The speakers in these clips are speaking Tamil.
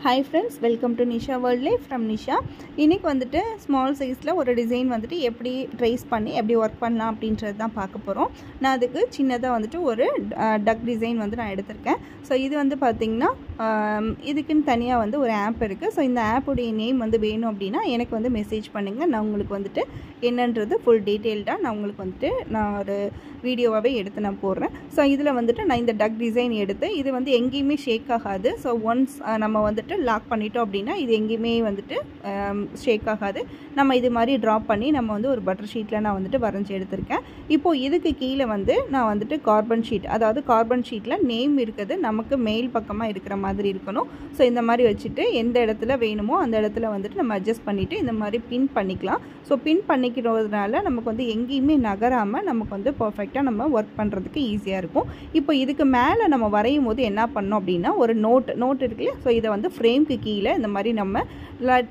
Hi friends, welcome to Nisha World Life from Nisha. இன்னைக்கு வந்துட்டு ஸ்மால் சைஸில் ஒரு டிசைன் வந்துட்டு எப்படி ட்ரேஸ் பண்ணி எப்படி ஒர்க் பண்ணலாம் அப்படின்றது தான் பார்க்க போகிறோம். நான் அதுக்கு சின்னதாக வந்துட்டு ஒரு டக் டிசைன் வந்து நான் எடுத்திருக்கேன். ஸோ இது வந்து பார்த்திங்கன்னா இதுக்குன்னு தனியாக வந்து ஒரு ஆப் இருக்குது. ஸோ இந்த ஆப்புடைய நேம் வந்து வேணும் அப்படின்னா எனக்கு வந்து மெசேஜ் பண்ணுங்கள். நான் உங்களுக்கு வந்துட்டு என்னன்றது ஃபுல் டீட்டெயில்டாக நான் உங்களுக்கு வந்துட்டு நான் ஒரு வீடியோவாகவே எடுத்து நான் போடுறேன். ஸோ இதில் வந்துட்டு நான் இந்த டக் டிசைன் எடுத்து இது வந்து எங்கேயுமே ஷேக் ஆகாது. ஸோ ஒன்ஸ் நம்ம வந்துட்டு லாக் பண்ணிட்டோம் அப்படின்னா இது எங்கேயுமே வந்துட்டு ஷேக் ஆகாது. நம்ம இது மாதிரி ட்ராப் பண்ணி நம்ம வந்து ஒரு பட்டர் ஷீட்டில் நான் வந்துட்டு வரைஞ்சி எடுத்திருக்கேன். இப்போது இதுக்கு கீழே வந்து நான் வந்துட்டு கார்பன் ஷீட், அதாவது கார்பன் ஷீட்டில் நேம் இருக்குது நமக்கு மேல் பக்கமாக இருக்கிற மாதிரி இருக்கணும். ஸோ இந்த மாதிரி வச்சுட்டு எந்த இடத்துல வேணுமோ அந்த இடத்துல வந்துட்டு நம்ம அட்ஜஸ்ட் பண்ணிவிட்டு இந்த மாதிரி பின் பண்ணிக்கலாம். ஸோ பின் பண்ணிக்கிறதுனால நமக்கு வந்து எங்கேயுமே நகராமல் நமக்கு வந்து பர்ஃபெக்டாக நம்ம ஒர்க் பண்ணுறதுக்கு ஈஸியாக இருக்கும். இப்போ இதுக்கு மேலே நம்ம வரையும் போது என்ன பண்ணோம் அப்படின்னா ஒரு நோட் இருக்குல்ல, ஸோ இதை வந்து ஃப்ரேம்க்கு கீழே இந்த மாதிரி நம்ம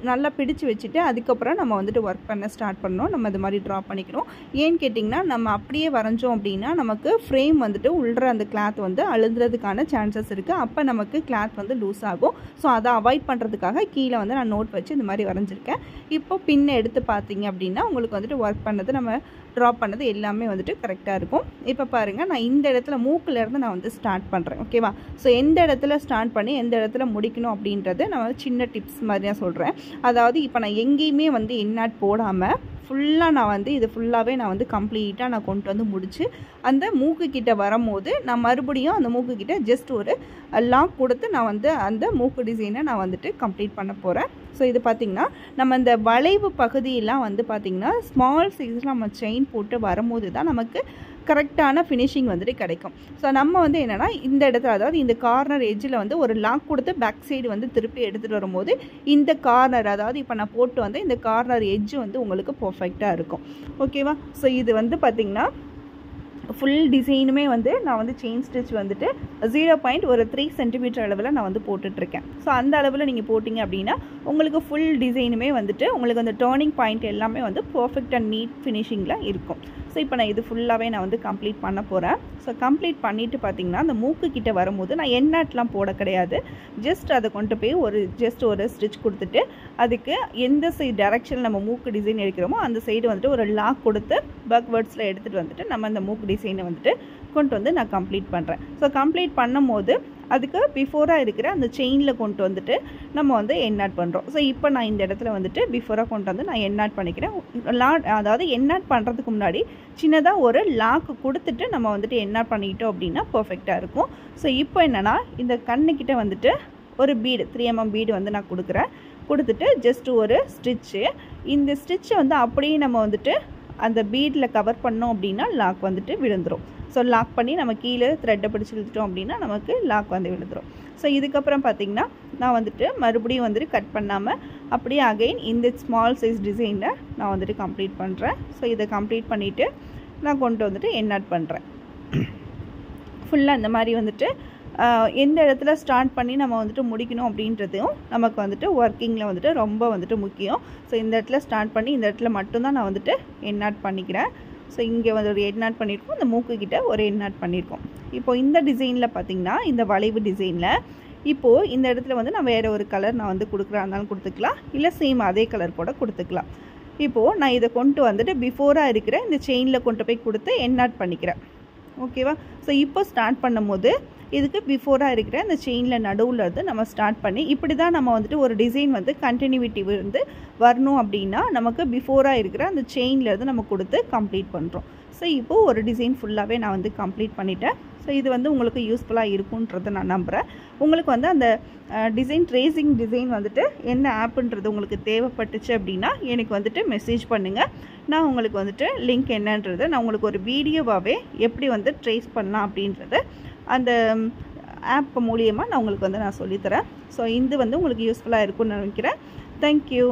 நல்லா பிடிச்சு வச்சுட்டு அதுக்கப்புறம் நம்ம வந்துட்டு ஒர்க் பண்ண ஸ்டார்ட் பண்ணோம். நம்ம இது மாதிரி ட்ரா பண்ணிக்கணும். ஏன்னு கேட்டிங்கன்னா நம்ம அப்படியே வரைஞ்சோம் அப்படின்னா நமக்கு ஃப்ரேம் வந்துட்டு உள்ள அந்த கிளாத் வந்து அழுதுறதுக்கான சான்சஸ் இருக்குது. அப்போ நமக்கு கிளாத் வந்து லூஸ் ஆகும். ஸோ அதை அவாய்ட் பண்ணுறதுக்காக கீழே வந்து நான் நோட் வச்சு இந்த மாதிரி வரைஞ்சிருக்கேன். இப்போ பின்னை எடுத்து பார்த்தீங்க அப்படின்னா உங்களுக்கு வந்துட்டு ஒர்க் பண்ணது நம்ம ட்ரா பண்ணது எல்லாமே வந்துட்டு கரெக்டாக இருக்கும். இப்போ பாருங்கள், நான் இந்த இடத்துல மூக்கிலேருந்து நான் வந்து ஸ்டார்ட் பண்ணுறேன். ஓகேவா? ஸோ எந்த இடத்துல ஸ்டார்ட் பண்ணி எந்த இடத்துல முடிக்கணும் அப்படின்றது நான் சின்ன டிப்ஸ் மாதிரி நான் சொல்கிறேன். அதாவது இப்போ நான் எங்கேயுமே வந்து எண்ணாட் போடாமல் ஃபுல்லாக நான் வந்து இது ஃபுல்லாகவே நான் வந்து கம்ப்ளீட்டாக நான் கொண்டு வந்து முடித்து அந்த மூக்கு கிட்ட வரும்போது நான் மறுபடியும் அந்த மூக்கு கிட்ட ஜஸ்ட் ஒரு லாக் கொடுத்து நான் வந்து அந்த மூக்கு டிசைனை நான் வந்துட்டு கம்ப்ளீட் பண்ண போகிறேன். ஸோ இது பார்த்திங்கன்னா நம்ம இந்த வளைவு பகுதியெல்லாம் வந்து பார்த்திங்கன்னா ஸ்மால் சைஸில் நம்ம செயின் போட்டு வரும்போது தான் நமக்கு கரெக்டான ஃபினிஷிங் வந்துட்டு கிடைக்கும். ஸோ நம்ம வந்து என்னென்னா இந்த இடத்துல, அதாவது இந்த கார்னர் எட்ஜில் வந்து ஒரு லாக் கொடுத்து பேக் சைடு வந்து திருப்பி எடுத்துகிட்டு வரும்போது இந்த கார்னர், அதாவது இப்போ நான் போட்டு வந்து இந்த கார்னர் எட்ஜு வந்து உங்களுக்கு பர்ஃபெக்டாக இருக்கும். ஓகேவா? ஸோ இது வந்து பார்த்திங்கன்னா ஃபுல் டிசைனுமே வந்து நான் வந்து செயின் ஸ்டிச் வந்துட்டு 0.3 சென்டிமீட்டர் அளவில் நான் வந்து போட்டுட்ருக்கேன். ஸோ அந்த அளவில் நீங்கள் போட்டிங்க அப்படின்னா உங்களுக்கு ஃபுல் டிசைனுமே வந்துட்டு உங்களுக்கு அந்த டேர்னிங் பாயிண்ட் எல்லாமே வந்து பர்ஃபெக்ட் அண்ட் நீட் ஃபினிஷிங்கில் இருக்கும். ஸோ இப்போ நான் இது ஃபுல்லாகவே நான் வந்து கம்ப்ளீட் பண்ண போகிறேன். ஸோ கம்ப்ளீட் பண்ணிவிட்டு பார்த்திங்கன்னா அந்த மூக்கு கிட்டே வரும்போது நான் எண்ணாட்லாம் போட கிடையாது. ஜஸ்ட் அதை கொண்டு போய் ஒரு ஸ்டிச் கொடுத்துட்டு அதுக்கு எந்த சைடு டைரெக்ஷனில் நம்ம மூக்கு டிசைன் எடுக்கிறோமோ அந்த சைடு வந்துட்டு ஒரு லாக் கொடுத்து பேக்வேர்ட்ஸில் எடுத்துகிட்டு வந்துட்டு நம்ம அந்த மூக்கு டிசைனை வந்துட்டு கொண்டு வந்து நான் கம்ப்ளீட் பண்ணுறேன். ஸோ கம்ப்ளீட் பண்ணும் போது அதுக்கு பிஃபோராக இருக்கிற அந்த செயினில் கொண்டு வந்துட்டு நம்ம வந்து எண்ணாட் பண்ணுறோம். ஸோ இப்போ நான் இந்த இடத்துல வந்துட்டு பிஃபோராக கொண்டு வந்து நான் எண்ணாட் பண்ணிக்கிறேன். அதாவது எண்ணாட் பண்ணுறதுக்கு முன்னாடி சின்னதாக ஒரு லாக் கொடுத்துட்டு நம்ம வந்துட்டு எண்ணாட் பண்ணிக்கிட்டோம் அப்படின்னா பர்ஃபெக்டாக இருக்கும். ஸோ இப்போ என்னென்னா இந்த கண்ணுக்கிட்ட வந்துட்டு ஒரு பீடு 3mm பீடு வந்து நான் கொடுத்துட்டு ஜஸ்ட் ஒரு ஸ்டிச்சு, இந்த ஸ்டிச்சை வந்து அப்படியே நம்ம வந்துட்டு அந்த பீடில் கவர் பண்ணோம் அப்படின்னா லாக் வந்துட்டு விழுந்துடும். ஸோ லாக் பண்ணி நம்ம கீழே த்ரெட்டை பிடிச்சி இழுத்துட்டோம் அப்படின்னா நமக்கு லாக் வந்து விழுந்துடும். ஸோ இதுக்கப்புறம் பார்த்திங்கன்னா நான் வந்துட்டு மறுபடியும் வந்துட்டு கட் பண்ணாமல் அப்படியே அகைன் இந்த ஸ்மால் சைஸ் டிசைனை நான் வந்துட்டு கம்ப்ளீட் பண்ணுறேன். ஸோ இதை கம்ப்ளீட் பண்ணிவிட்டு நான் கொண்டு வந்துட்டு எண்ணாட் பண்ணுறேன். ஃபுல்லாக இந்த மாதிரி வந்துட்டு எந்த இடத்துல ஸ்டார்ட் பண்ணி நம்ம வந்துட்டு முடிக்கணும் அப்படின்றதையும் நமக்கு வந்துட்டு ஒர்க்கிங்கில் வந்துட்டு ரொம்ப வந்துட்டு முக்கியம். ஸோ இந்த இடத்துல ஸ்டார்ட் பண்ணி இந்த இடத்துல மட்டும்தான் நான் வந்துட்டு எண்ணாட் பண்ணிக்கிறேன். ஸோ இங்கே வந்து ஒரு எண்ணாட் பண்ணியிருக்கோம், இந்த மூக்குக்கிட்ட ஒரு எண்ணாட் பண்ணியிருக்கோம். இப்போது இந்த டிசைனில் பார்த்திங்கன்னா இந்த வளைவு டிசைனில் இப்போது இந்த இடத்துல வந்து நான் வேறு ஒரு கலர் நான் வந்து கொடுக்குறா இருந்தாலும் கொடுத்துக்கலாம், இல்லை சேம் அதே கலர் கூட கொடுத்துக்கலாம். இப்போது நான் இதை கொண்டு வந்துட்டு பிஃபோராக இருக்கிற இந்த செயினில் கொண்டு போய் கொடுத்து எண்ணாட் பண்ணிக்கிறேன். ஓகேவா? ஸோ இப்போ ஸ்டார்ட் பண்ணும்போது இதுக்கு பிஃபோராக இருக்கிற இந்த செயினில் நடுவில் இருந்து நம்ம ஸ்டார்ட் பண்ணி இப்படி தான் நம்ம வந்துட்டு ஒரு டிசைன் வந்து கண்டினியூட்டி வந்து வரணும் அப்படின்னா நமக்கு பிஃபோராக இருக்கிற அந்த செயின்லேருந்து நம்ம கொடுத்து கம்ப்ளீட் பண்ணுறோம். ஸோ இப்போது ஒரு டிசைன் ஃபுல்லாகவே நான் வந்து கம்ப்ளீட் பண்ணிட்டேன். ஸோ இது வந்து உங்களுக்கு யூஸ்ஃபுல்லாக இருக்குன்றதை நான் நம்புகிறேன். உங்களுக்கு வந்து அந்த ட்ரேசிங் டிசைன் வந்துட்டு என்ன ஆப்புன்றது உங்களுக்கு தேவைப்பட்டுச்சு அப்படின்னா எனக்கு வந்துட்டு மெசேஜ் பண்ணுங்கள். நான் உங்களுக்கு வந்துட்டு லிங்க் என்னன்றதை நான் உங்களுக்கு ஒரு வீடியோவாகவே எப்படி வந்து ட்ரேஸ் பண்ணலாம் அப்படின்றத அந்த ஆப் மூலியமாக நான் உங்களுக்கு வந்து நான் சொல்லித்தரேன். ஸோ இது வந்து உங்களுக்கு யூஸ்ஃபுல்லாக இருக்கும்னு நினைக்கிறேன். தேங்க்யூ.